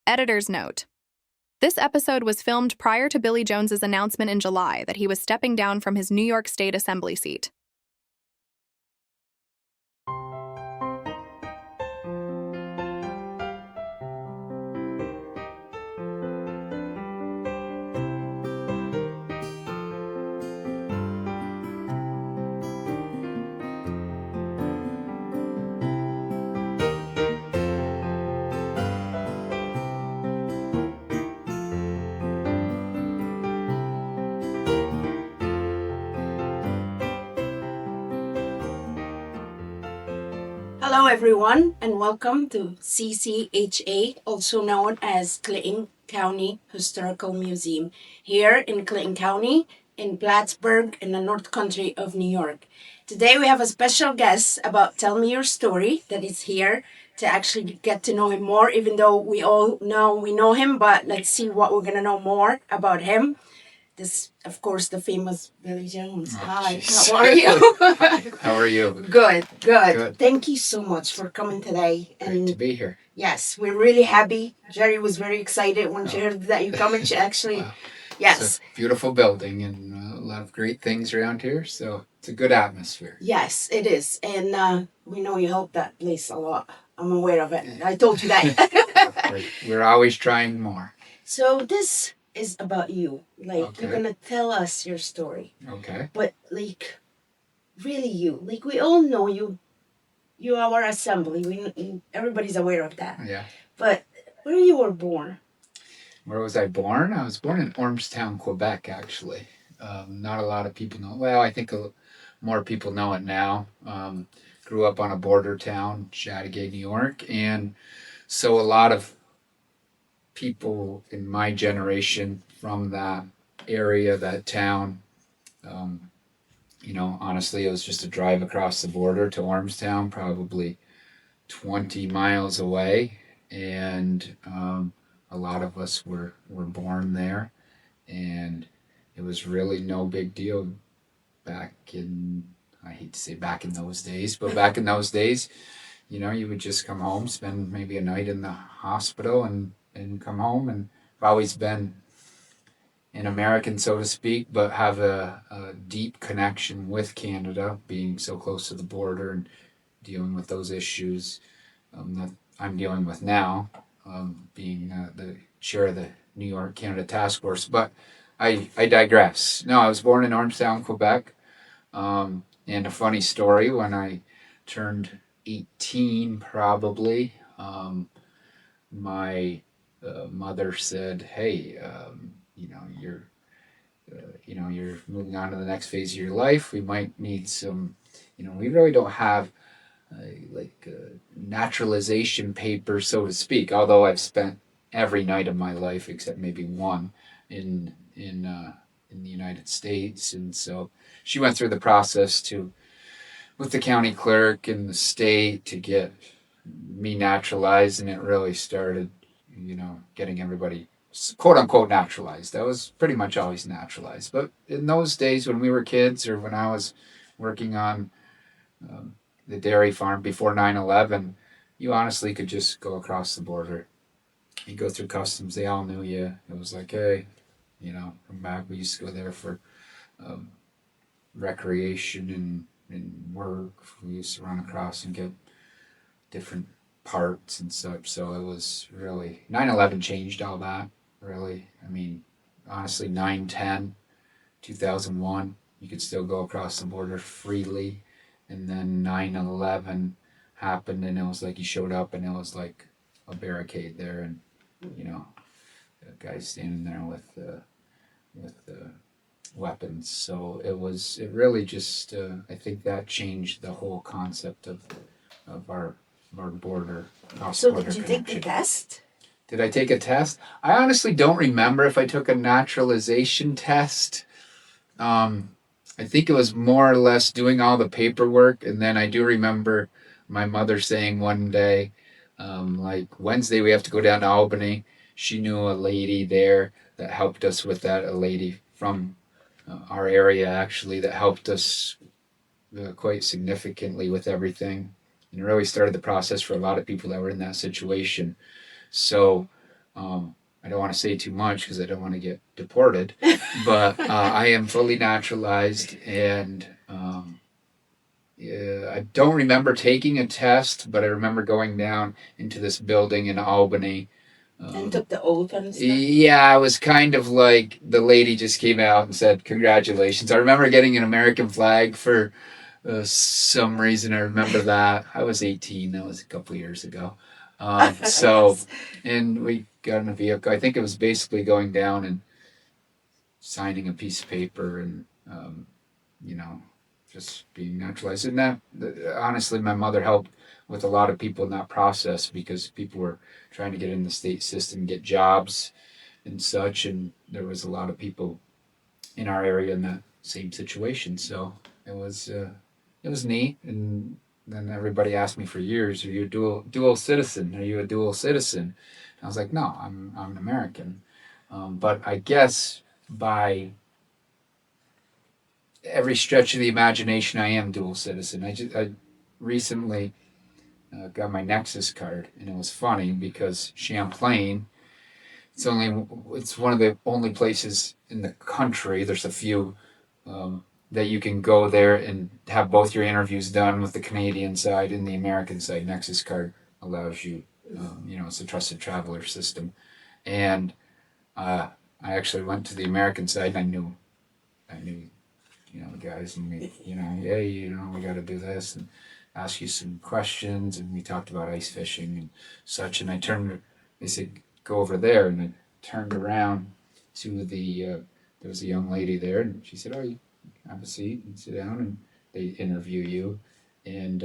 Editor's note. This episode was filmed prior to Billy Jones's announcement in July that he was stepping down from his New York State Assembly seat. Hello everyone and welcome to CCHA, also known as Clinton County Historical Museum, here in Clinton County in Plattsburgh in the North Country of New York. Today we have a special guest about Tell Me Your Story that is here to actually get to know him more, even though we all know we know him, but let's see what we're going to know more about him. This, of course, the famous Billy Jones. Oh, Hi, geez. how are you? How are you? Good. Good. Thank you so much for coming today. Great to be here. Yes, we're really happy. Jerry was very excited when she heard that you come, and she actually, Wow. yes. It's a beautiful building and a lot of great things around here, so it's a good atmosphere. Yes, it is. And we know you help that place a lot. I'm aware of it. I told you that. We're always trying more. So this is about you. Like, Okay. you're going to tell us your story. Okay. But, like, really you. Like, we all know you. You are our assembly. Everybody's aware of that. Yeah. But where you were born? Where was I born? I was born in Ormstown, Quebec, actually. Not a lot of people know. Well, I think more people know it now. Grew up on a border town, Chateauguay, New York. And so a lot of people in my generation from that area, that town, honestly, it was just a drive across the border to Ormstown, probably 20 miles away. And a lot of us were born there. And it was really no big deal back in, I hate to say back in those days, but back in those days, you would just come home, spend maybe a night in the hospital and come home. And I've always been an American, so to speak, but have a deep connection with Canada, being so close to the border and dealing with those issues that I'm dealing with now, being the chair of the New York Canada Task Force. But I digress. No, I was born in Ormstown, Quebec. And a funny story, when I turned 18 probably, my mother said, "Hey, you're moving on to the next phase of your life. We might need some, we really don't have naturalization papers, so to speak. Although I've spent every night of my life except maybe one in the United States." And so she went through the process with the county clerk in the state to get me naturalized, and it really started, getting everybody quote unquote naturalized. I was pretty much always naturalized. But in those days when we were kids, or when I was working on the dairy farm before 9/11, you honestly could just go across the border. You go through customs, they all knew you. It was like, hey, come back. We used to go there for recreation and work. We used to run across and get different parts and such. So it was really, 9/11 changed all that, really. I mean, honestly, 9/10, 2001, you could still go across the border freely. And then 9/11 happened, and it was like you showed up and it was like a barricade there, and the guy standing there with weapons. So it really just, I think that changed the whole concept of our border, So border did you take the connection. test? Did I take a test? I honestly don't remember if I took a naturalization test. I think it was more or less doing all the paperwork, and then I do remember my mother saying one day, like Wednesday we have to go down to Albany. She knew a lady there that helped us with that, a lady from our area actually, that helped us quite significantly with everything, and it really started the process for a lot of people that were in that situation. So I don't want to say too much because I don't want to get deported, but I am fully naturalized, and yeah, I don't remember taking a test, but I remember going down into this building in Albany. And took the oath and stuff. Yeah, I was kind of like the lady just came out and said, "Congratulations." I remember getting an American flag for some reason. I remember that. I was 18. That was a couple of years ago. So, Yes. and we got in a vehicle. I think it was basically going down and signing a piece of paper and, you know, just being naturalized. And that, honestly, my mother helped with a lot of people in that process because people were trying to get in the state system, get jobs and such. And there was a lot of people in our area in that same situation. So it was neat. And then everybody asked me for years, "Are you a dual citizen? Are you a dual citizen?" And I was like, "No, I'm an American." But I guess by every stretch of the imagination, I am dual citizen. I recently got my Nexus card, and it was funny because Champlain. It's one of the only places in the country. There's a few that you can go there and have both your interviews done with the Canadian side and the American side. Nexus card allows you, it's a trusted traveler system. And I actually went to the American side, and I knew, the guys, and we got to do this and ask you some questions, and we talked about ice fishing and such. And they said, go over there, and I turned around to there was a young lady there, and she said, "Oh, you have a seat and sit down, and they interview you." And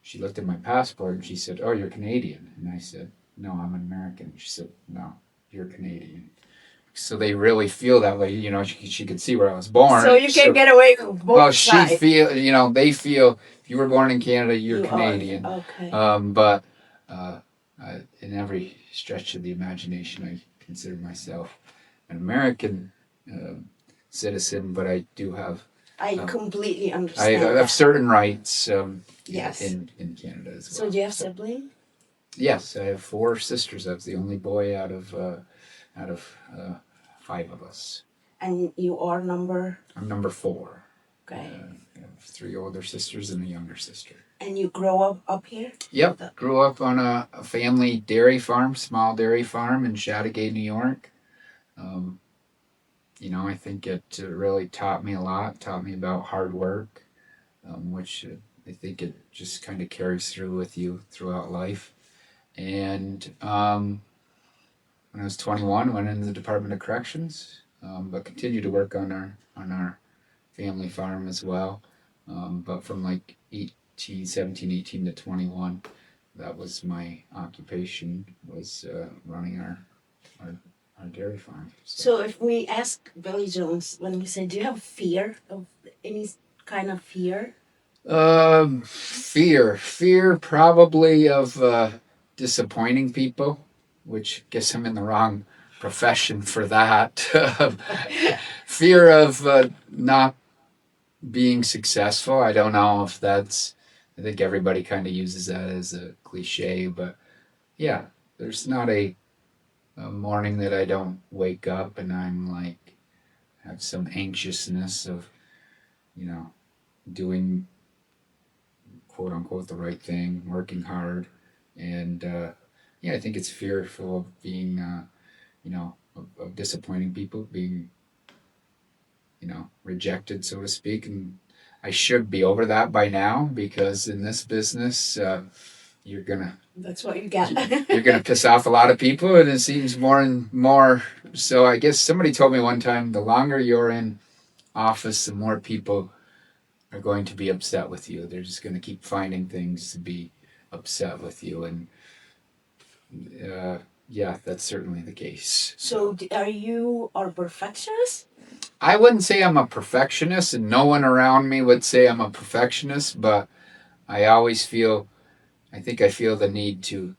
she looked at my passport and she said, "Oh, you're Canadian." And I said, "No, I'm an American." She said, "No, you're Canadian." So they really feel that way. She could see where I was born. So you can get away with both Well, sides. they feel if you were born in Canada, you're You Canadian. are, okay. But in every stretch of the imagination, I consider myself an American citizen, but I do have I completely I understand have that. certain rights Yes. in Canada as well. So do you have siblings? Yes, I have 4 sisters. I was the only boy out of 5 of us. And you are number? I'm number 4. Okay. I have 3 older sisters and a younger sister. And you grow up here? Yep. Grew up on a family dairy farm, small dairy farm in Chateaugay, New York. I think it really taught me a lot, taught me about hard work, which I think it just kind of carries through with you throughout life. And when I was 21, went into the Department of Corrections, but continued to work on our family farm as well. But from like 17, 18 to 21, that was my occupation, was running our dairy farm. So if we ask Billy Jones, when we say, do you have fear of any kind of fear? Fear probably of disappointing people, which guess I'm in the wrong profession for that. Fear of not being successful. I don't know if that's. I think everybody kind of uses that as a cliche, but yeah, there's not a morning that I don't wake up and I'm like have some anxiousness of, doing quote unquote the right thing, working hard, and yeah, I think it's fearful of being, of disappointing people, being, rejected, so to speak, and I should be over that by now because in this business, you're gonna That's what you get. you're gonna piss off a lot of people, and it seems more and more. So I guess somebody told me one time, the longer you're in office, the more people are going to be upset with you. They're just going to keep finding things to be upset with you, and yeah, that's certainly the case. So are you a perfectionist? I wouldn't say I'm a perfectionist, and no one around me would say I'm a perfectionist, but I always feel, I think I feel the need to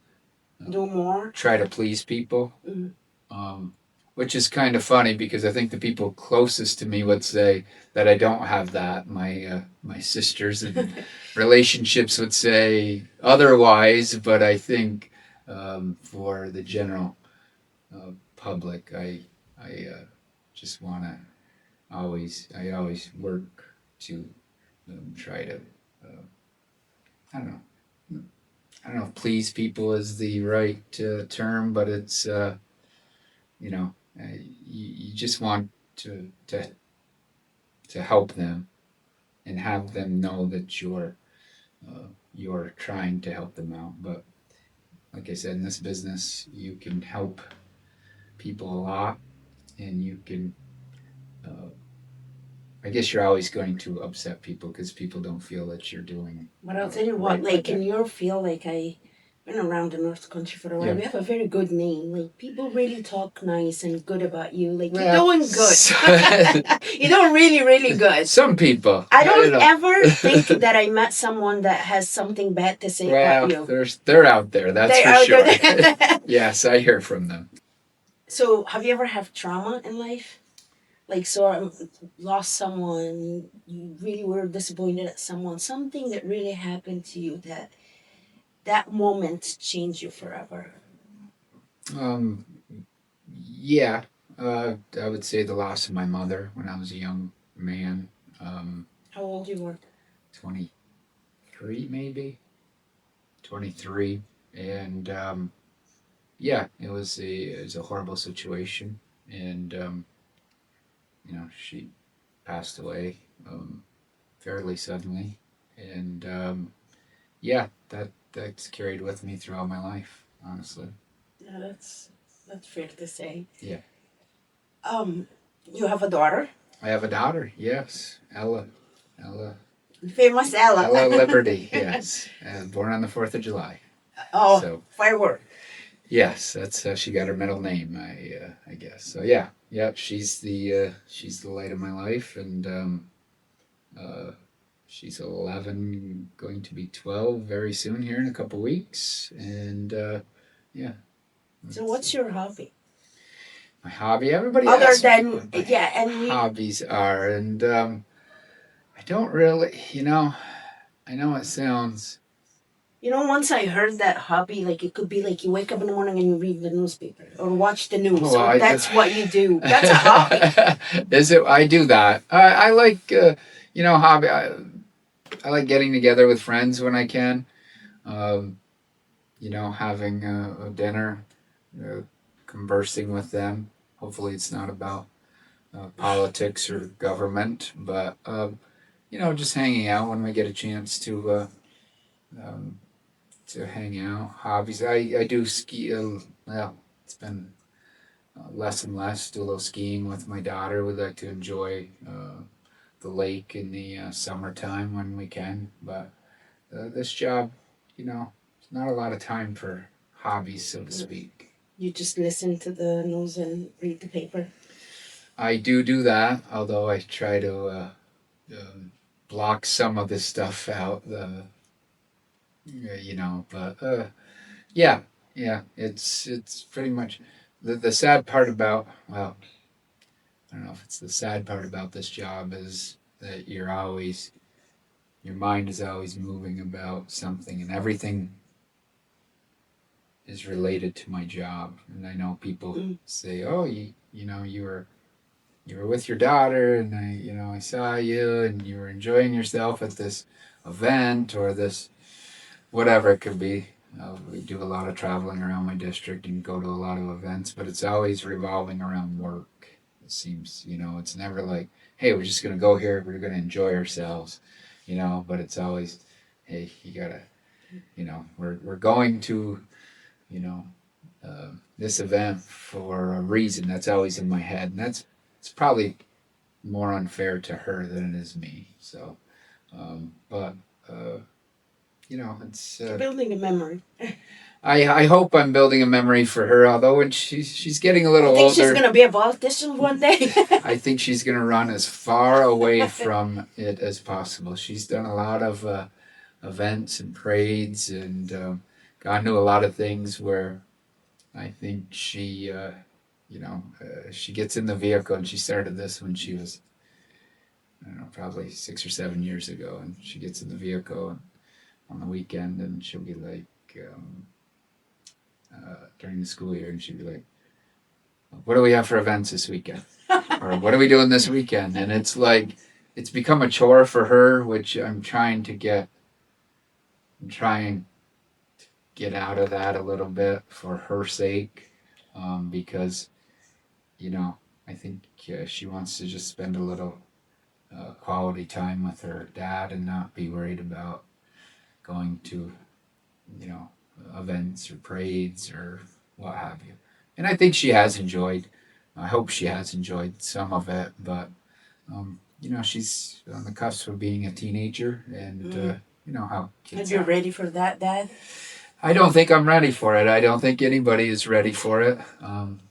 do more, try to please people, mm-hmm. Which is kind of funny because I think the people closest to me would say that I don't have that. My sisters and relationships would say otherwise, but I think for the general public. I just want to I always work to try to, I don't know, I don't know if please people is the right term, but it's, you know, you just want to help them and have them know that you're trying to help them out. But like I said, in this business, you can help people a lot, and you can. I guess you're always going to upset people because people don't feel that you're doing. But I'll tell you what, right by like in them. your field, like I been around the North Country for a while. Yeah. We have a very good name. Like people really talk nice and good about you. Like you're Well, doing good. You're doing really, really good. Some people. I don't you know. ever think that I met someone that has something bad to say about Well, you. they're out there. That's They for are sure. good. Yes, I hear from them. So, have you ever had trauma in life? Like, so lost someone, you really were disappointed at someone, something that really happened to you that moment changed you forever. Um, yeah, I would say the loss of my mother when I was a young man. How old you were? 23 maybe, 23, and yeah, it was a horrible situation, and she passed away fairly suddenly, and yeah, that's carried with me throughout my life, honestly. Yeah, that's fair to say. Yeah. Um, you have a daughter, I have a daughter, yes, Ella, famous Ella. Ella Liberty, yes, born on the 4th of July. Oh, So firework. yes, that's how she got her middle name, I guess. So yeah, she's the light of my life, and uh, she's 11, going to be 12 very soon here in a couple weeks, and yeah. So, what's your hobby? My hobby? Everybody Other asks me than what my yeah, and hobbies are, and I don't really, I know it sounds. once I heard that hobby, like it could be like you wake up in the morning and you read the newspaper or watch the news, Well, or that's what you do. That's a hobby. Is it? I do that. I like, hobby. I like getting together with friends when I can. Um, having a dinner, uh, conversing with them. Hopefully, it's not about politics or government, but just hanging out when we get a chance um, to hang out. Hobbies. I do ski. Well, it's been less and less. Do a little skiing with my daughter. We like to enjoy the lake in the summertime when we can. But this job, it's not a lot of time for hobbies, so to speak. You just listen to the news and read the paper. I do that, although I try to block some of this stuff out. But yeah, it's pretty much the sad part about, well, I don't know if it's the sad part about this job is that your mind is always moving about something, and everything is related to my job. And I know people say, "Oh, you were with your daughter, and I saw you, and you were enjoying yourself at this event or this whatever it could be." We do a lot of traveling around my district and go to a lot of events, but it's always revolving around work. It seems, it's never like, "Hey, we're just gonna go here. We're gonna enjoy ourselves," But it's always, "Hey, you gotta, we're going to, you know, this event for a reason." That's always in my head, and it's probably more unfair to her than it is me. So, but it's. You're building a memory. I hope I'm building a memory for her. Although when she's getting a I little think older, she's gonna be a politician one day. I think she's gonna run as far away from it as possible. She's done a lot of events and parades and gone to a lot of things where I think she gets in the vehicle, and she started this when she was, I don't know, probably 6 or 7 years ago, and she gets in the vehicle on the weekend, and she'll be like, during the school year, and she'd be like, what do we have for events this weekend? Or what are we doing this weekend? And it's like, it's become a chore for her, which I'm trying to get out of that a little bit for her sake, because, you know, I think she wants to just spend a little quality time with her dad and not be worried about going to, you know, events or parades or what have you. And I think she has enjoyed. I hope she has enjoyed some of it, but you know, she's on the cusp of being a teenager, and you know how kids Are you are. ready for that, Dad? I don't think I'm ready for it. I don't think anybody is ready for it.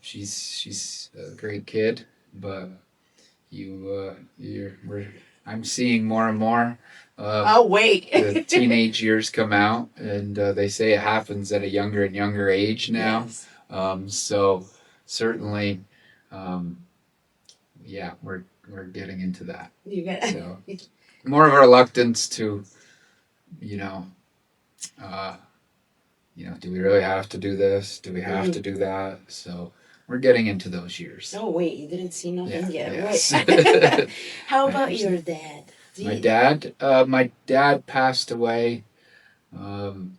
She's a great kid, but I'm seeing more and more. Oh, wait. The teenage years come out, and they say it happens at a younger and younger age now. Yes. So certainly, um, yeah, we're getting into that. You get So more of a reluctance to, you know, uh, do we really have to do this? Do we have to do that? So we're getting into those years. Oh, wait, you didn't see nothing yet. Yes. Wait. How about your dad? My dad passed away um,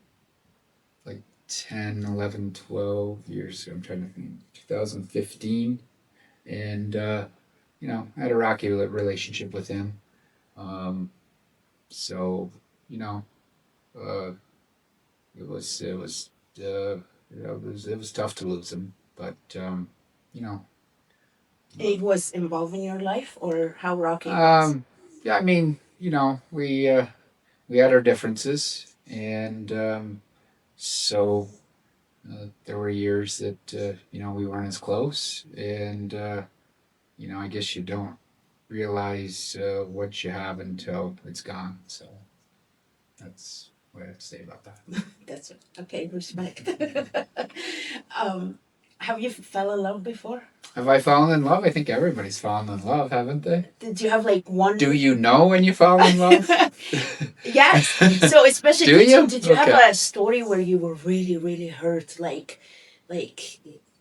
like 10, 11, 12 years ago. I'm trying to think. 2015. And, you know, I had a rocky relationship with him. So, you know, uh, it was tough to lose him, but you know, It was involved in your life, or how rocky it was? yeah, I mean, you know, we had our differences, and so there were years that you know, we weren't as close, and you know, I guess you don't realize what you have until it's gone. So that's what I have to say about that. That's okay, respect. um, have you fell in love before? Have I fallen in love? I think everybody's fallen in love, haven't they? Did you have like one? Do you know when you fall in love? Yes. So especially, Do you? did you have Okay. a story where you were really, really hurt? Like,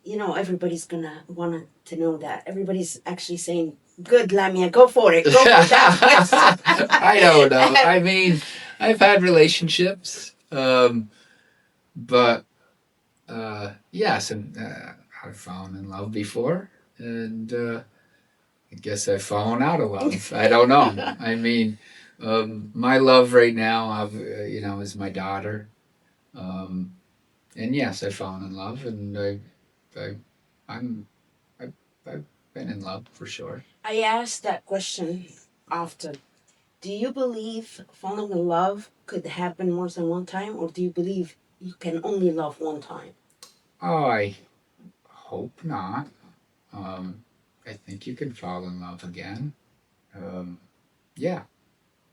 you know, everybody's gonna want to know that. Everybody's actually saying, "Good, Lamia, go for it. Go for that." I don't know. I mean, I've had relationships, but yes, and I've fallen in love before, and I guess I've fallen out of love. I don't know. I mean, my love right now, you know, is my daughter. Um, and yes, I've fallen in love, and I, I'm, I've been in love for sure. I ask that question often. Do you believe falling in love could happen more than one time, or do you believe you can only love one time? Oh, I hope not. Um, I think you can fall in love again. Um, yeah,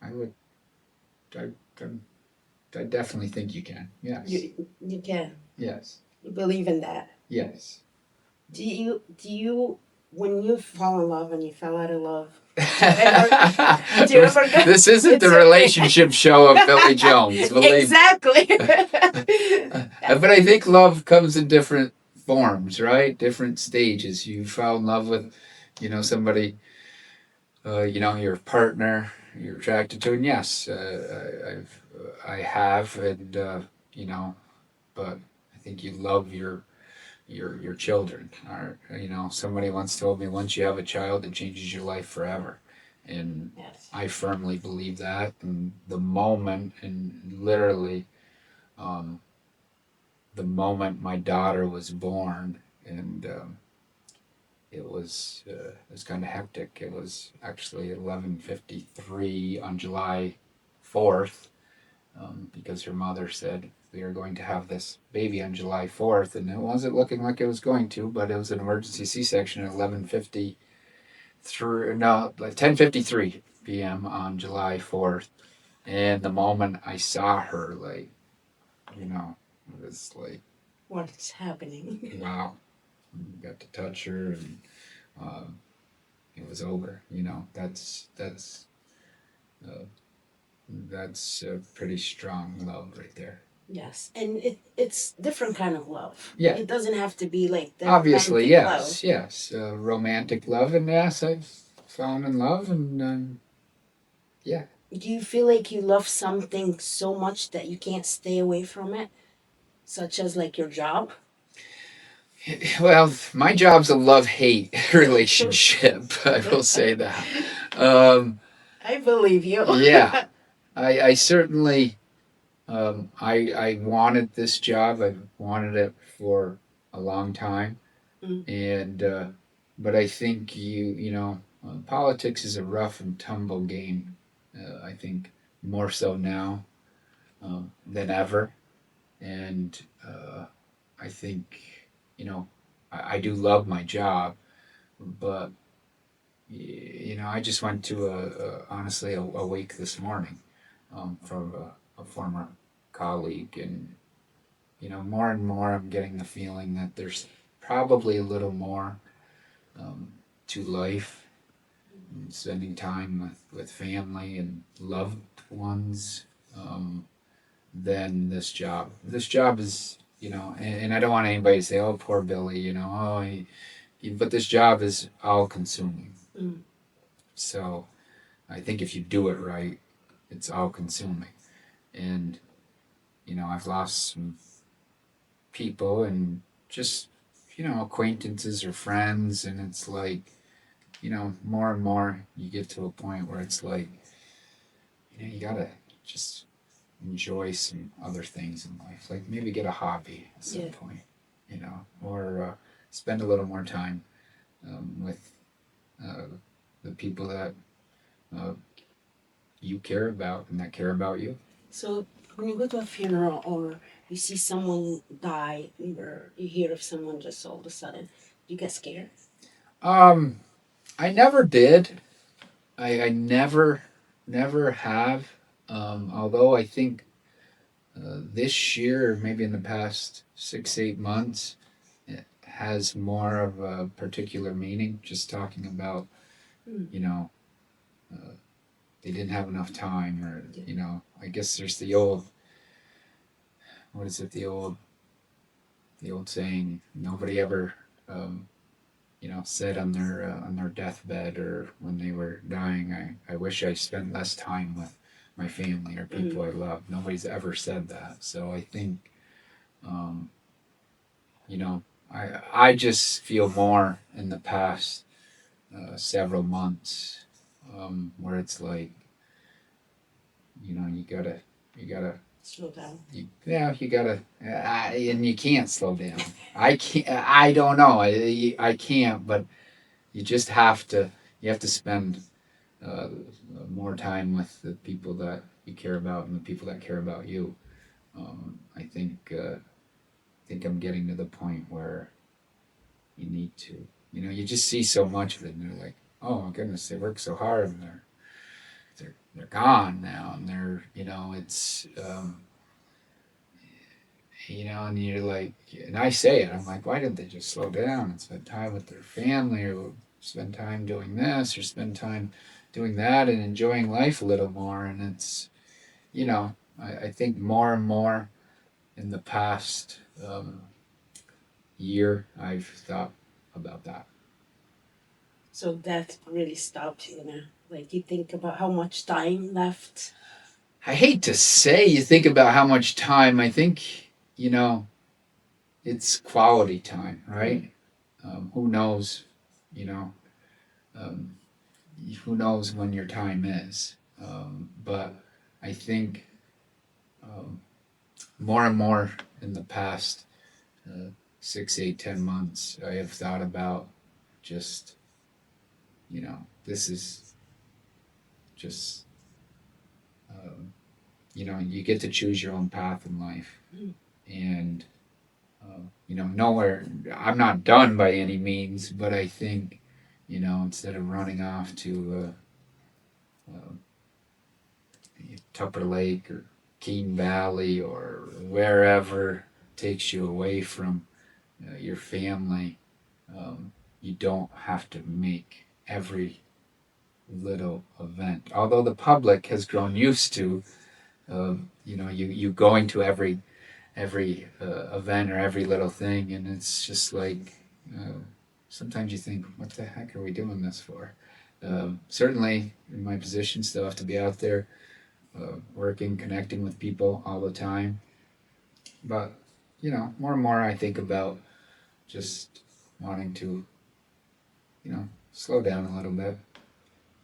I would. I, I, I definitely think you can. Yes. You can. Yes. You believe in that. Yes. Do you when you fall in love and you fell out of love? This isn't the relationship show of Billy Jones, believe me. Exactly. But I think love comes in different forms, right? Different stages. You fall in love with, you know, somebody, you know, your partner, you're attracted to, and yes, I have, and you know, but I think you love your children. Or, you know, somebody once told me, once you have a child, it changes your life forever, and Yes. I firmly believe that. And the moment, and literally, um, the moment my daughter was born, and it was kind of hectic. It was actually 11:53 on July 4th, because her mother said we are going to have this baby on July 4th, and it wasn't looking like it was going to, but it was an emergency C-section at 11:50 through no like 10:53 p.m. on July 4th, and the moment I saw her, like, you know, it was like, What's happening? wow, got to touch her, and um, it was over. You know, uh, that's a pretty strong love right there. Yes, and it's different kind of love. Yeah. It doesn't have to be like the Obviously, romantic yes, love. yes. Romantic love, and yes, I've fallen in love, and yeah. Do you feel like you love something so much that you can't stay away from it, such as like your job? Well, my job's a love-hate relationship. I will say that. Um, I believe you. yeah, I certainly I wanted this job. I wanted it for a long time, Mm, and but I think politics is a rough and tumble game. I think more so now than ever, and I think I do love my job, but I just went to honestly a wake this morning from a former colleague, and more and more I'm getting the feeling that there's probably a little more um, to life, and spending time with family and loved ones than this job. This job is, and I don't want anybody to say, "Oh, poor Billy," but this job is all consuming. mm. So I think if you do it right, it's all consuming. And, I've lost some people and just, acquaintances or friends. And it's like, more and more you get to a point where it's like, you gotta just enjoy some other things in life. Like maybe get a hobby at some Yeah. point, or spend a little more time with uh, the people that uh, you care about and that care about you. So when you go to a funeral or you see someone die or you hear of someone just all of a sudden, you get scared? Um, I never did. I never have. Although I think this year, or maybe in the past 6 8 months, it has more of a particular meaning. Just talking about, Mm. you know, they didn't have enough time, or Yeah. I guess there's the old, what is it? The old saying, nobody ever, um, said on their deathbed or when they were dying, I wish I spent less time with my family or people Mm. I love. Nobody's ever said that. So I think, um, you know, I just feel more in the past several months where it's like, you gotta Slow down. you gotta, and you can't slow down. I can't. I don't know. I can't. But you just have to. You have to spend uh, more time with the people that you care about and the people that care about you. I think I'm getting to the point where you need to. You just see so much of it, and you're like, oh my goodness, they work so hard, and they're gone now, and it's and you're like, and I say it, I'm like, why didn't they just slow down and spend time with their family, or spend time doing this, or spend time doing that, and enjoying life a little more? And it's, I think more and more in the past year, I've thought about that. So that really stopped you now. Like you think about how much time left. I hate to say you think about how much time. I think, it's quality time, right? Who knows, you know, um, who knows when your time is. But I think um, more and more in the past 6 8 10 months, I have thought about just, this is just, um, you get to choose your own path in life. Mm. And, nowhere, I'm not done by any means, but I think, instead of running off to uh, Tupper Lake or Keene Valley or wherever takes you away from your family, you don't have to make every little event. Although the public has grown used to, you going to every every event or every little thing, and it's just like sometimes you think, what the heck are we doing this for? Certainly, in my position, still have to be out there working, connecting with people all the time. But more and more, I think about just wanting to, slow down a little bit.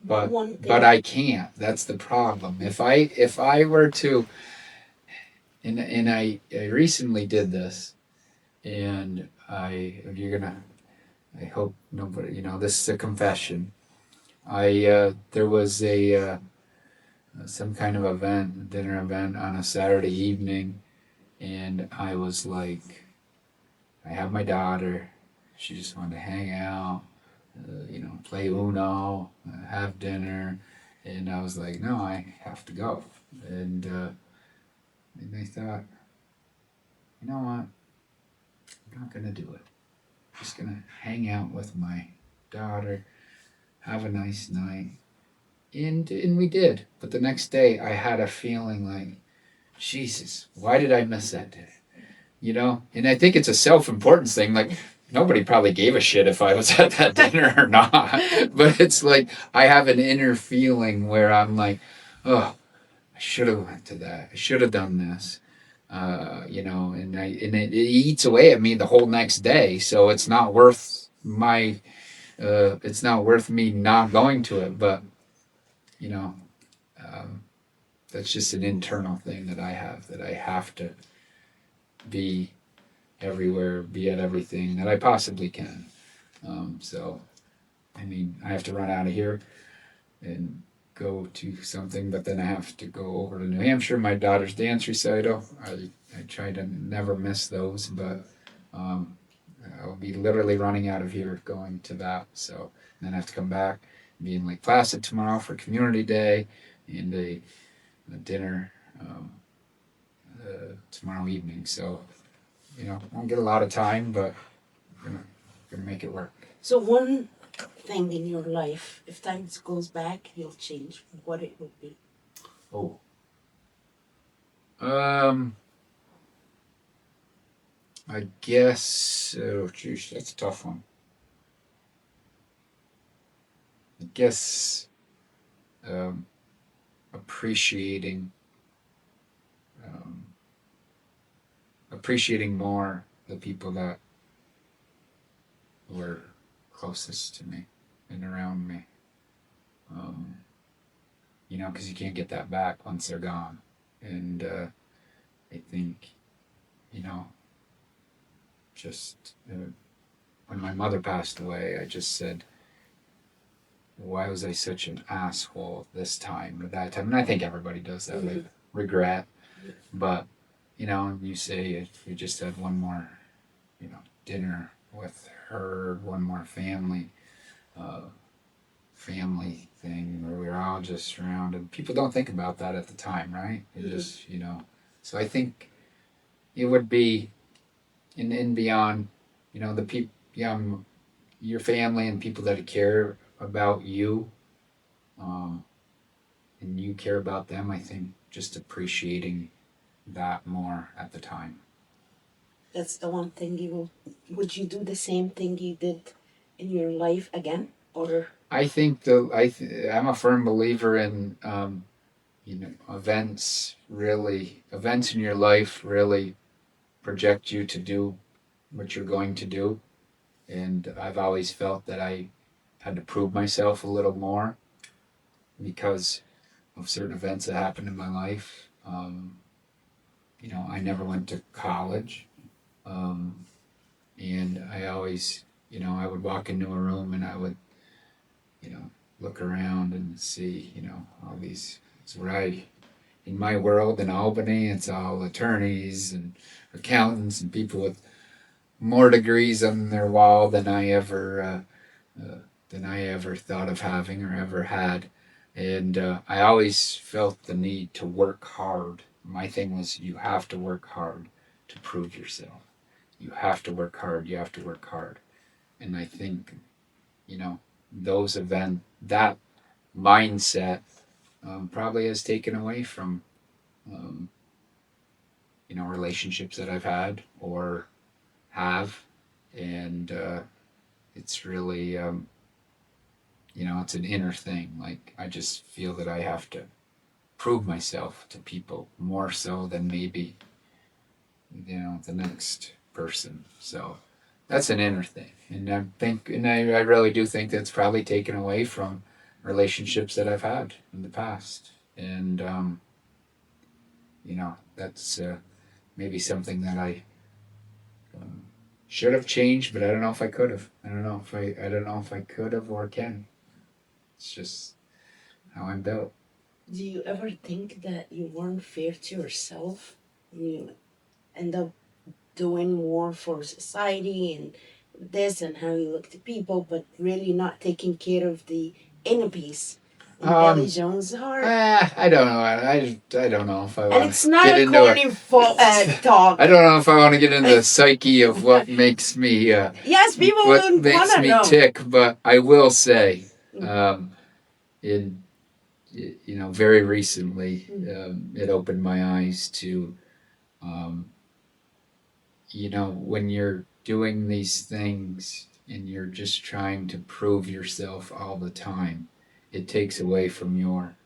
But I can't. That's the problem. If I were to, and I recently did this, and I hope nobody, this is a confession. There was a some kind of event, a dinner event on a Saturday evening, and I was like, I have my daughter. She just wanted to hang out, play Uno, have dinner, and I was like, no, I have to go. And I thought, you know what? I'm not gonna do it. I'm just gonna hang out with my daughter, have a nice night, and we did. But the next day, I had a feeling like, Jesus, why did I miss that day? And I think it's a self-importance thing. Like, nobody probably gave a shit if I was at that dinner or not. But it's like I have an inner feeling where I'm like, oh, I should have went to that. I should have done this. And it eats away at me the whole next day. So it's not worth it's not worth me not going to it. But you know, um, that's just an internal thing that I have, that I have to be everywhere, be at everything that I possibly can. So, I mean, I have to run out of here and go to something, but then I have to go over to New Hampshire, my daughter's dance recital. I try to never miss those, but um, I'll be literally running out of here going to that. So, and then I have to come back, be in Lake Placid tomorrow for Community Day and a dinner tomorrow evening. So, won't get a lot of time, but gonna make it work. So one thing in your life, if time goes back, you'll change, what it would be? Oh. I guess. Oh, geez, that's a tough one. I guess appreciating um, appreciating more the people that were closest to me and around me. Because you can't get that back once they're gone. And I think, just when my mother passed away, I just said, why was I such an asshole this time or that time? And I think everybody does that, like regret. But, you say if we just had one more, dinner with her, one more family thing where we were all just surrounded. People don't think about that at the time, right? It just, So I think it would be in beyond, the people, your family and people that care about you, and you care about them. I think just appreciating that more at the time. That's the one thing would you do the same thing you did in your life again? Or I think I'm a firm believer in events in your life really project you to do what you're going to do, and I've always felt that I had to prove myself a little more because of certain events that happened in my life. I never went to college, and I always, I would walk into a room and I would, look around and see, all these. It's right in my world in Albany. It's all attorneys and accountants and people with more degrees on their wall than I ever thought of having or ever had. And I always felt the need to work hard. My thing was, you have to work hard to prove yourself. You have to work hard. You have to work hard. And I think, that mindset probably has taken away from, relationships that I've had or have, and it's really it's an inner thing. Like I just feel that I have to prove myself to people more so than maybe the next person. So that's an inner thing, and I really do think that's probably taken away from relationships that I've had in the past, and that's maybe something that I should have changed, but I don't know if I could have. I don't know if I could have or can. It's just how I'm built. Do you ever think that you weren't fair to yourself? You end up doing more for society and this and how you look to people, but really not taking care of the inner peace in Billy Jones' heart. I don't know. I don't know if I And want it's to not get a into corny talk. I don't know if I want to get into the psyche of what makes me Yes, people what don't makes want to me know. tick, but I will say, in very recently, it opened my eyes to, when you're doing these things and you're just trying to prove yourself all the time, it takes away from your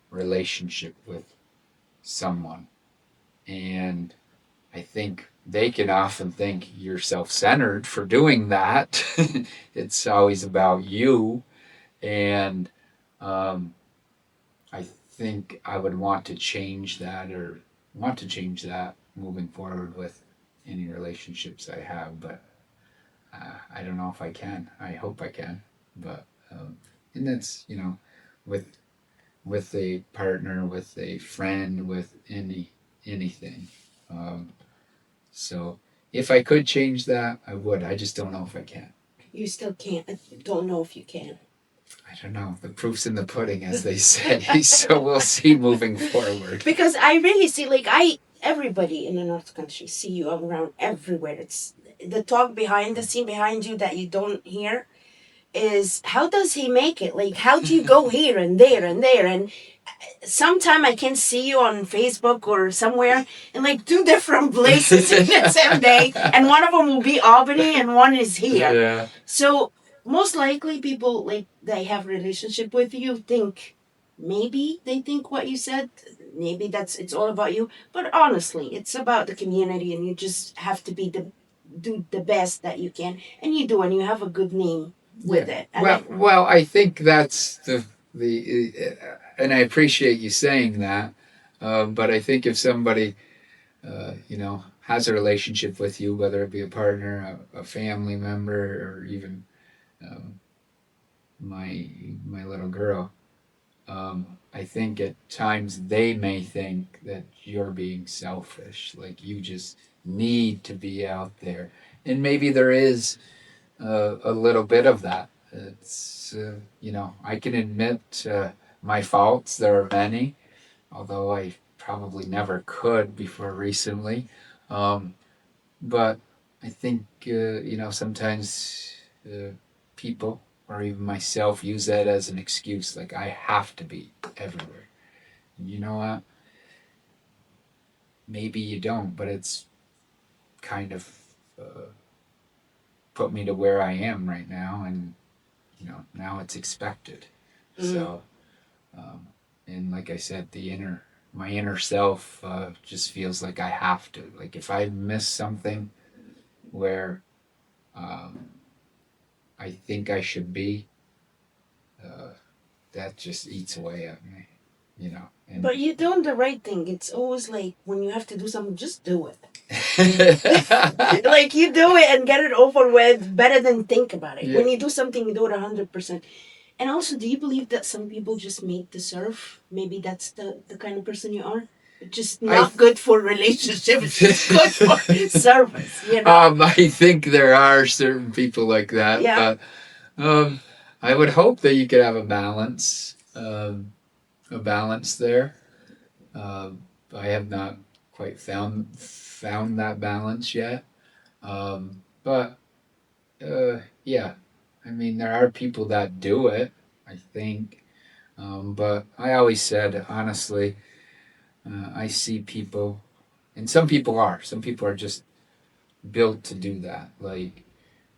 relationship with someone. And I think they can often think you're self centered for doing that. It's always about you. And um, I think I would want to change that or want to change that moving forward with any relationships I have. But I don't know if I can. I hope I can. But, and that's, with a partner, with a friend, with anything. Um, so if I could change that, I would. I just don't know if I can. You still can't. I don't know if you can. I don't know. The proof's in the pudding, as they say. So we'll see moving forward. Because I really see, everybody in the North Country see you around everywhere. It's the talk behind the scene behind you that you don't hear is how does he make it? Like, how do you go here and there and there? And sometime I can see you on Facebook or somewhere in like two different places in the same day, and one of them will be Albany and one is here. Yeah. So most likely people like they have relationship with you think maybe they think what you said maybe it's all about you, but honestly it's about the community and you just have to do the best that you can, and you do, and you have a good name with it. And well, I think that's and I appreciate you saying that. But I think if somebody, has a relationship with you, whether it be a partner, a family member, or even um, my little girl, I think at times they may think that you're being selfish, like you just need to be out there, and maybe there is a little bit of that. It's I can admit my faults. There are many, although I probably never could before recently. Um, but I think sometimes people or even myself use that as an excuse. Like I have to be everywhere. And you know what? Maybe you don't, but it's kind of put me to where I am right now, and now it's expected. So, and like I said, my inner self just feels like I have to. Like if I miss something where I think I should be, that just eats away at me, And but you're doing the right thing. It's always like when you have to do something, just do it. Like you do it and get it over with better than think about it. When you do something, you do it 100%. And also, do you believe that some people just made to serve? Maybe that's the kind of person you are? Just not good for relationships, just good for service, I think there are certain people like that. Yeah. But I would hope that you could have a balance there. I have not quite found that balance yet. But yeah, I mean, there are people that do it, I think. But I always said, honestly, I see people and some people are. Some people are just built to do that. Like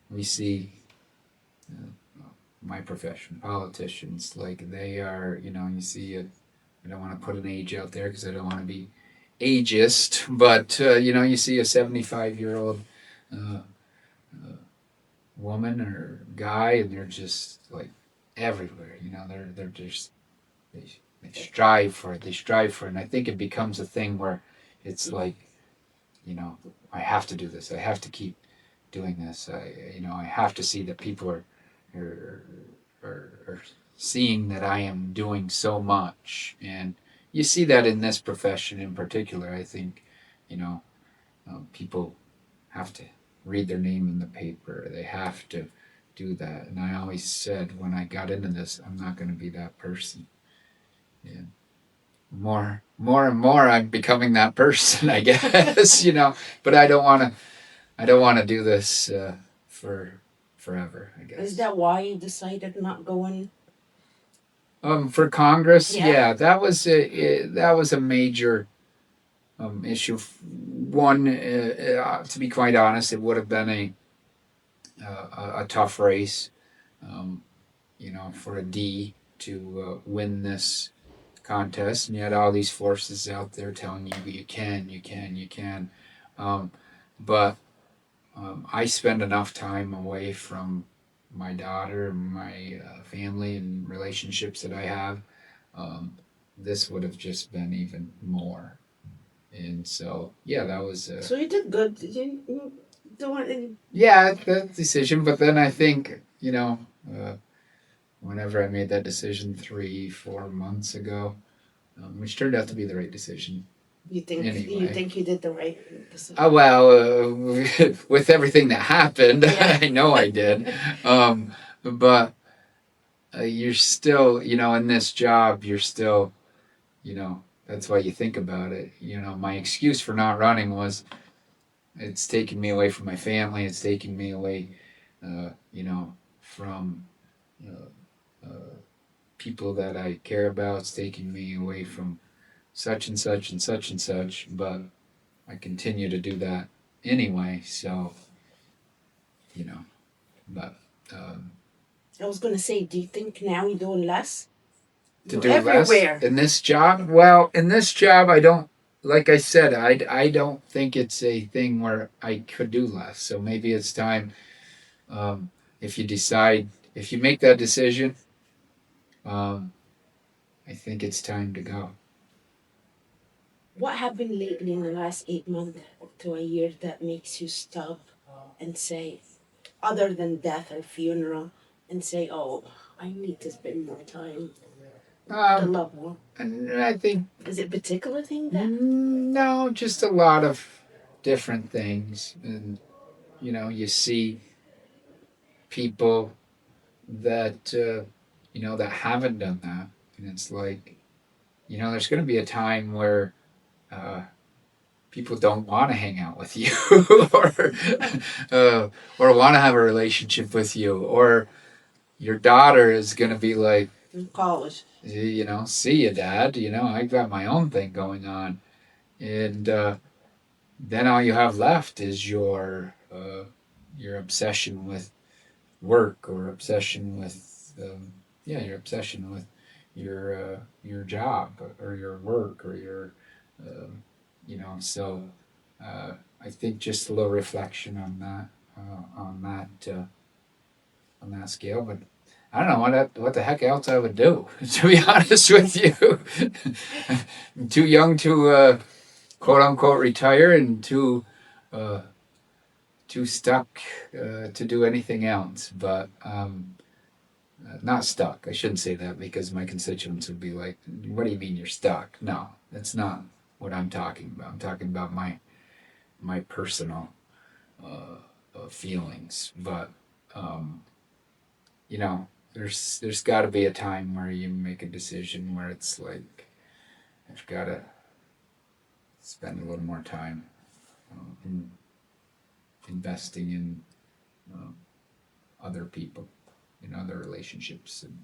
we see my profession, politicians, like they are, you see it. I don't want to put an age out there because I don't want to be ageist, but you see a 75-year-old uh, woman or guy, and they're just like everywhere. They're just they, they strive for it. They strive for it, and I think it becomes a thing where it's like, I have to do this. I have to keep doing this. I have to see that people are, are seeing that I am doing so much, and you see that in this profession in particular. I think, you know, people have to read their name in the paper. They have to do that, and I always said when I got into this, I'm not going to be that person. Yeah. More and more, I'm becoming that person, I guess. But I don't want to. I don't want to do this for forever, I guess. Is that why you decided not going? For Congress, Yeah. yeah, that was a major issue. One, to be quite honest, it would have been a tough race, um, for a D to win this contest, and you had all these forces out there telling you you can, you can, you can, but I spend enough time away from my daughter and my family and relationships that I have. Um, this would have just been even more. And so, yeah, that was. So you did good. You don't. Yeah, that decision. But then I think, whenever I made that decision 3, 4 months ago, which turned out to be the right decision. You think Anyway. you think you did the right decision? Oh well, with everything that happened, Yeah. I know I did. But you're still, in this job, you're still, that's why you think about it. My excuse for not running was it's taking me away from my family. It's taking me away, from people that I care about. It's taking me away from such and such and such and such. But I continue to do that anyway. So, but I was gonna say, do you think now you're doing less? to You're do everywhere. less in this job. Well, in this job, I don't. Like I said, I don't think it's a thing where I could do less. So maybe it's time. If you decide, if you make that decision, um, I think it's time to go. What happened lately in the last 8 months to a year that makes you stop and say, other than death or funeral, and say, "Oh, I need to spend more time with the Um, loved one"? and I think Is it a particular thing that? no, just a lot of different things, and you see people that that haven't done that, and it's like there's going to be a time where uh, people don't want to hang out with you or want to have a relationship with you, or your daughter is going to be like, In college. See you, dad, I got my own thing going on, and then all you have left is your obsession with work, or obsession with your obsession with your job or your work or your so I think just a little reflection on that on that scale. But I don't know what the heck else I would do, to be honest with you. I'm too young to quote unquote retire, and uh, too stuck to do anything else. But not stuck. I shouldn't say that, because my constituents would be like, "What do you mean you're stuck?" No, that's not what I'm talking about. I'm talking about my personal feelings. But um, there's got to be a time where you make a decision where it's like, I've got to spend a little more time in investing in other people, in other relationships, and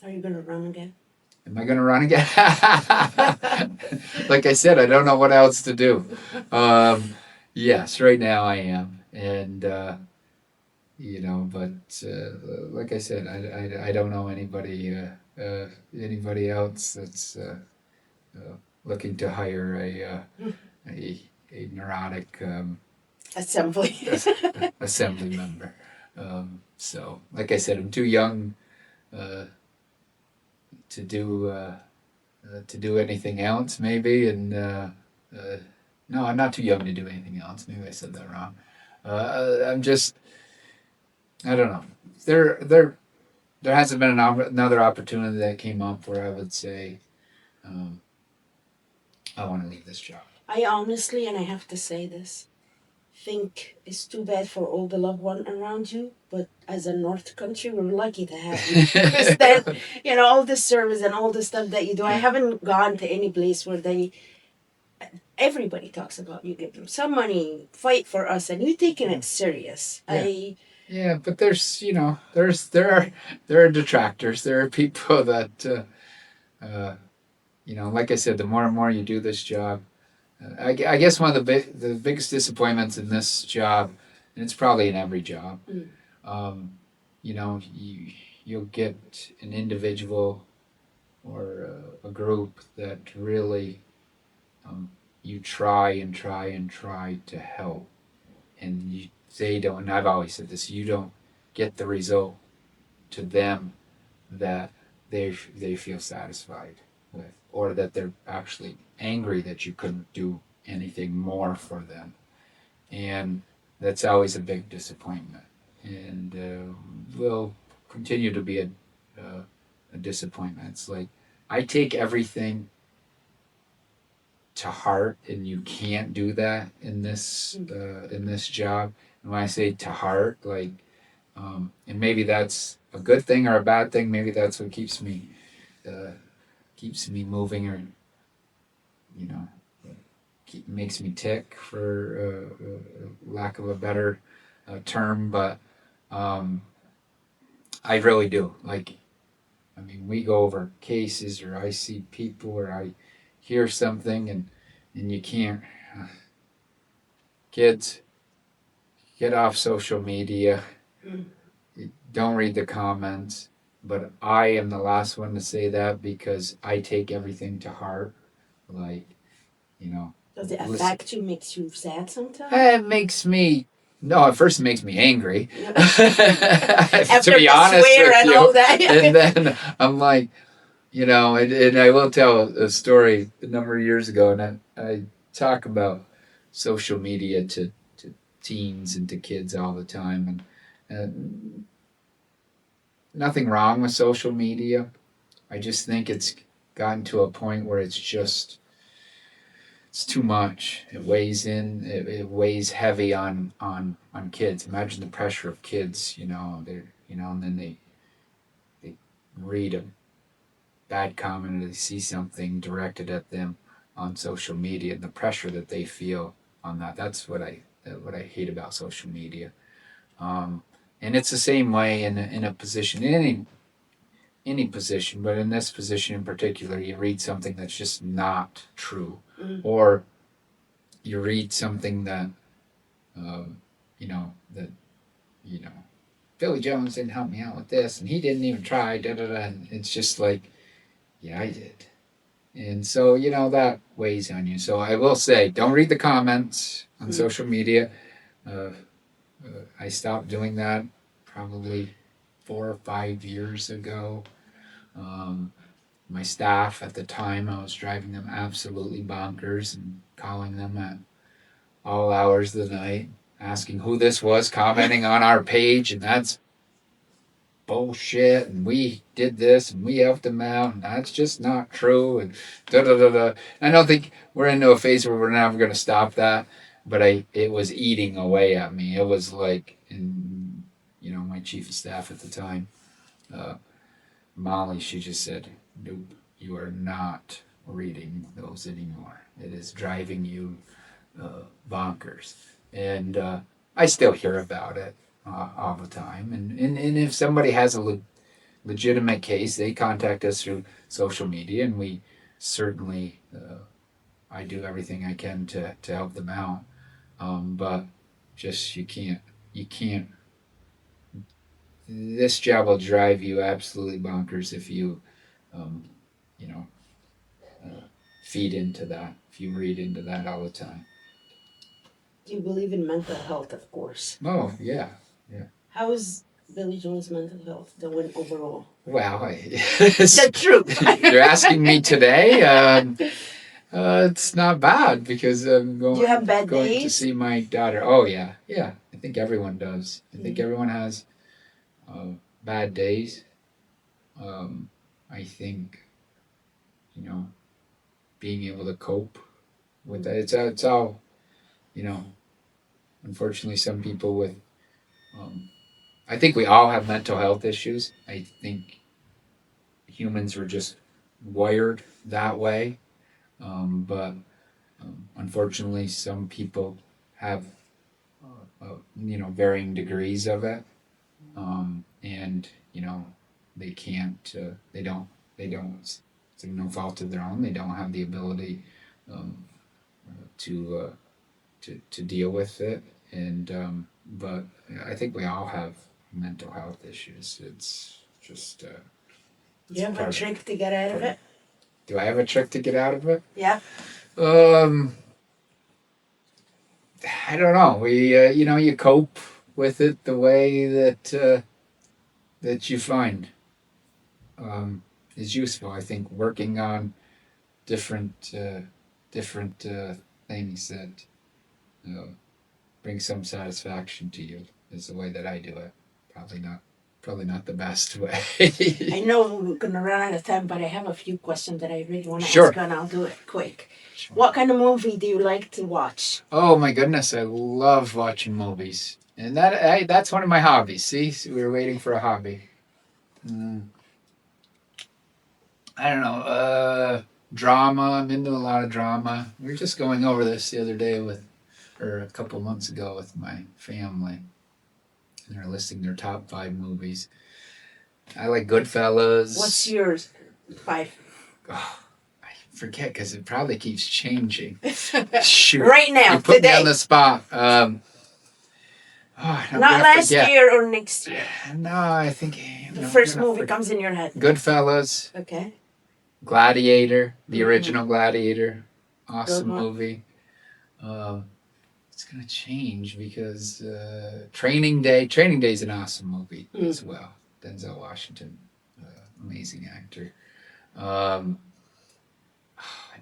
Are you gonna run again? am I going to run again? Like I said, I don't know what else to do. Yes, right now I am. And, but like I said, I don't know anybody else that's looking to hire a neurotic Assembly. assembly member. So, like I said, I'm too young to do anything else, maybe. And no, I'm not too young to do anything else. Maybe I said that wrong. I'm just, I don't know. There hasn't been another opportunity that came up where I would say, I want to leave this job. I honestly, and I have to say this, think it's too bad for all the loved one around you, but as a North country, we're lucky to have you. Because then, all the service and all the stuff that you do, I haven't gone to any place where everybody talks about you give them some money, fight for us, and you taking it serious. Yeah. Yeah, but there's there are detractors. There are people that like I said, the more and more you do this job, I guess one of the biggest disappointments in this job, and it's probably in every job, you'll get an individual or a group that really you try and try and try to help, and they don't. And I've always said this: you don't get the result to them that they feel satisfied with, or that they're actually angry that you couldn't do anything more for them, and that's always a big disappointment, and will continue to be a disappointment. It's like I take everything to heart, and you can't do that in this job. And when I say to heart, like, and maybe that's a good thing or a bad thing. Maybe that's what keeps me moving, or makes me tick, for lack of a better term. But I really do. Like, I mean, we go over cases, or I see people, or I hear something, and you can't. Kids, get off social media. Don't read the comments. But I am the last one to say that, because I take everything to heart. Like, Does it affect you? Makes you sad sometimes? It makes me. No, at first it makes me angry. After to be honest swear with and you. all that. And then I'm like, and I will tell a story a number of years ago, and I talk about social media to teens and to kids all the time, and nothing wrong with social media. I just think it's gotten to a point where it's too much. It weighs it weighs heavy on kids. Imagine the pressure of kids, and then they read a bad comment, or they see something directed at them on social media, and the pressure that they feel on that. That's what I hate about social media. And it's the same way in a position, in any position, but in this position in particular, you read something that's just not true, or you read something that, Billy Jones didn't help me out with this, and he didn't even try, and it's just like, yeah, I did. And so, that weighs on you. So I will say, don't read the comments on social media. I stopped doing that probably 4 or 5 years ago. My staff at the time, I was driving them absolutely bonkers and calling them at all hours of the night, asking who this was commenting on our page, and that's bullshit, and we did this, and we helped them out, and that's just not true, and da da da da. I don't think we're into a phase where we're never going to stop that, but it was eating away at me. It was like, my chief of staff at the time, Molly, she just said, nope, you are not reading those anymore. It is driving you bonkers. And I still hear about it all the time. And if somebody has legitimate case, they contact us through social media, and we certainly, I do everything I can to help them out. But just you can't. This job will drive you absolutely bonkers if you, um, you know, feed into that. If you read into that all the time. Do you believe in mental health, of course? Oh yeah. How is Billy Jones' mental health doing overall? Wow. The truth. You're asking me today. It's not bad because I'm Do you have bad going to days? see my daughter. Oh yeah. I think everyone does. I think everyone has bad days. I think, you know, being able to cope with that. It's all, you know. Unfortunately, some people with. I think we all have mental health issues. I think humans were just wired that way. But unfortunately, some people have, varying degrees of it, and they can't, they don't, through no fault of their own, they don't have the ability um, to, to deal with it. And but I think we all have mental health issues. It's just. Do you have a trick to get out of it? Do I have a trick to get out of it? Yeah. I don't know. You cope with it the way that you find is useful. I think working on different different things that bring some satisfaction to you is the way that I do it. Probably not the best way. I know we're going to run out of time, but I have a few questions that I really want to Sure. ask you, and I'll do it quick. Sure. What kind of movie do you like to watch? Oh my goodness, I love watching movies, and that's one of my hobbies. See, so we were waiting for a hobby. I don't know. Drama. I'm into a lot of drama. We were just going over this the other day or a couple months ago with my family, and they're listing their top 5 movies. I like Goodfellas. What's yours? 5. Oh, I forget because it probably keeps changing. Shoot. Right now, you put today. me on the spot. Not last year or next year. No, I think the first movie comes in your head. Goodfellas. Okay. Gladiator, the original Gladiator, awesome movie. It's gonna change because Training Day. Training Day is an awesome movie as well. Denzel Washington, amazing actor. And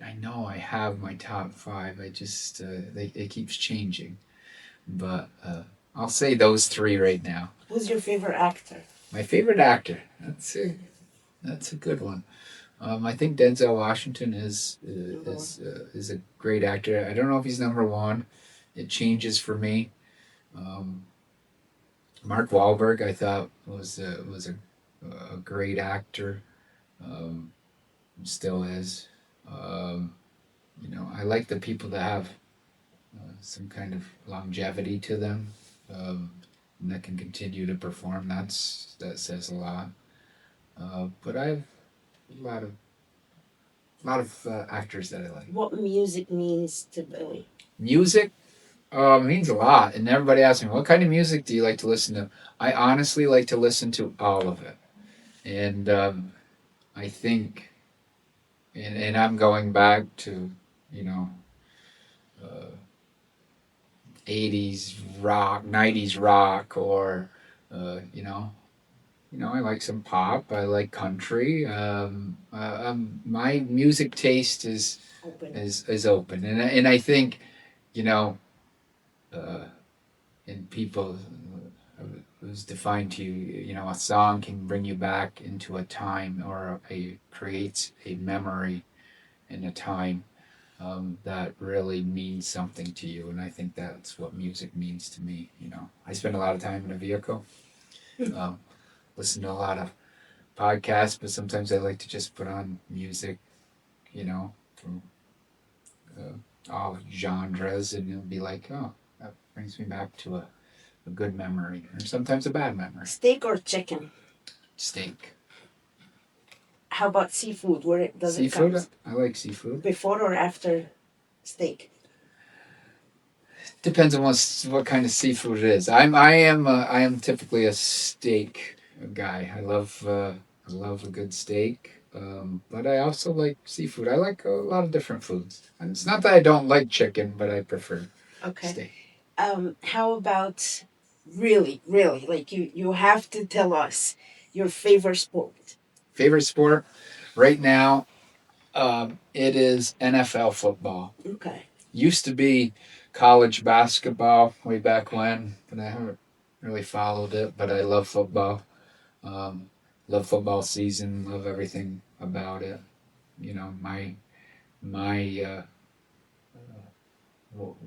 I know I have my top 5. I just it keeps changing, but I'll say those 3 right now. Who's your favorite actor? My favorite actor. That's a good one. I think Denzel Washington is a great actor. I don't know if he's number 1. It changes for me. Mark Wahlberg, I thought was a great actor. Still is. I like the people that have some kind of longevity to them, and that can continue to perform. That says a lot. But I have a lot of actors that I like. What music means to Billy? Music means a lot, and everybody asks me, "What kind of music do you like to listen to?" I honestly like to listen to all of it, and I think, and I'm going back to 80s rock, 90s rock, or I like some pop. I like country. My music taste is Open. is open, and I think, and people, it was defined to you. A song can bring you back into a time, or creates a memory in a time that really means something to you, and I think that's what music means to me. I spend a lot of time in a vehicle. Listen to a lot of podcasts, but sometimes I like to just put on music, from all genres, and it'll be like, oh, that brings me back to a good memory, or sometimes a bad memory. Steak or chicken? Steak. how about seafood? Where does Seafood? it I like seafood. come? Before or after steak? Depends on what kind of seafood it is. I am typically a steak guy. I love a good steak. But I also like seafood. I like a lot of different foods. And it's not that I don't like chicken, but I prefer Okay. steak. How about really, like you have to tell us your favorite sport. Favorite sport right now, it is NFL football. Okay. Used to be college basketball way back when, but I haven't really followed it. But I love football. Um, love football season. Love everything about it. You know, my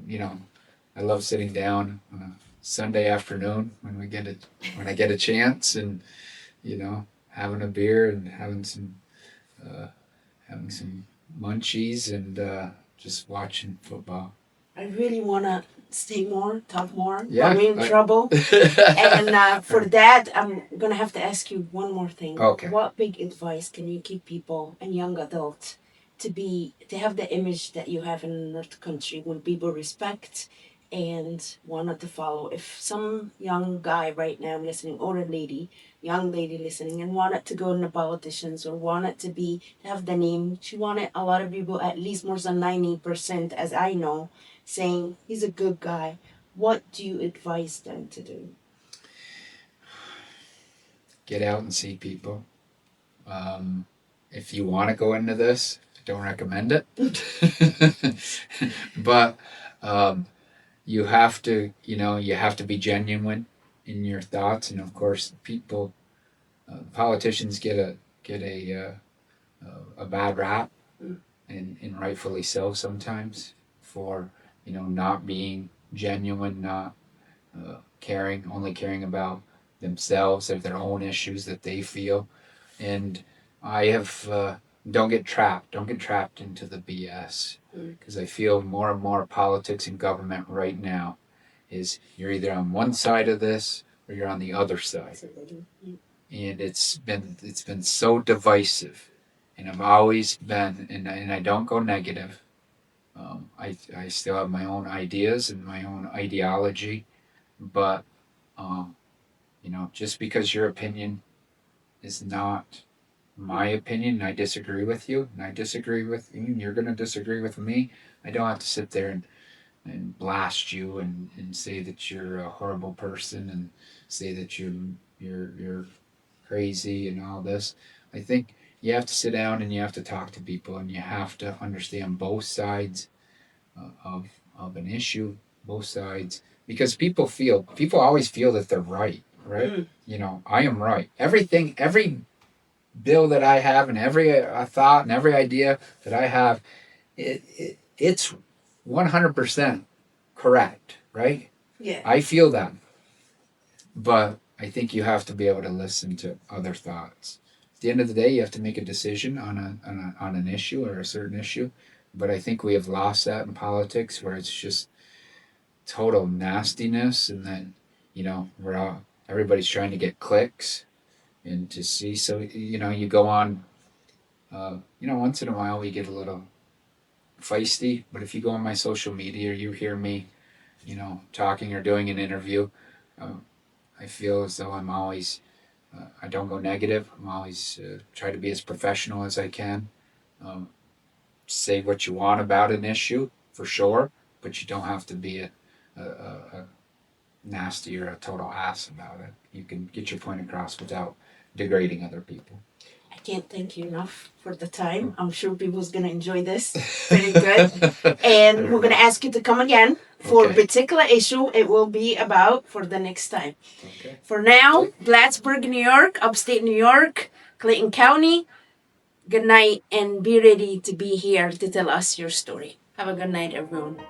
you know, I love sitting down on a Sunday afternoon when I get a chance, and having a beer and uh, having some munchies, and just watching football. I really wanna stay more, talk more. Yeah, I'm in trouble. And for that, I'm gonna have to ask you one more thing. Okay. What big advice can you give people and young adults to have the image that you have in North Country when people respect and wanted to follow? If some young guy right now listening, or a lady, young lady listening, and wanted to go into politicians or wanted to have the name, she wanted a lot of people, at least more than 90%, as I know, saying he's a good guy. What do you advise them to do? Get out and see people. If you want to go into this, I don't recommend it. But you have to, you have to be genuine in your thoughts, and of course, politicians get a bad rap, and rightfully so sometimes, for not being genuine, not only caring about themselves or their own issues that they feel. And I have don't get trapped into the BS, because I feel more and more politics and government right now is you're either on one side of this or you're on the other side, and it's been so divisive. And I've always been, and I don't go negative. I still have my own ideas and my own ideology, but um, just because your opinion is not my opinion, and I disagree with you, and I disagree with you, and you're going to disagree with me, I don't have to sit there and blast you, and say that you're a horrible person, and say that you're crazy and all this. I think you have to sit down and you have to talk to people, and you have to understand both sides of an issue, both sides, because people always feel that they're right, right? I am right. Every bill that I have, and every thought and every idea that I have, it's 100% correct, right? Yeah. I feel that, but I think you have to be able to listen to other thoughts. At the end of the day, you have to make a decision on an issue or a certain issue. But I think we have lost that in politics, where it's just total nastiness, and then everybody's trying to get clicks and to see. So you go on. Once in a while we get a little feisty, but if you go on my social media or you hear me, talking or doing an interview, uh, I feel as though I'm always, I don't go negative. I'm always try to be as professional as I can. Um, Say what you want about an issue, for sure, but you don't have to be a nasty or a total ass about it. You can get your point across without degrading other people. I can't thank you enough for the time. I'm sure people's gonna enjoy this. Very good. And we're gonna ask you to come again for a particular issue. It will be about for the next time. Okay. For now, Plattsburgh, New York, upstate New York, Clayton County. Good night, and be ready to be here to tell us your story. Have a good night, everyone.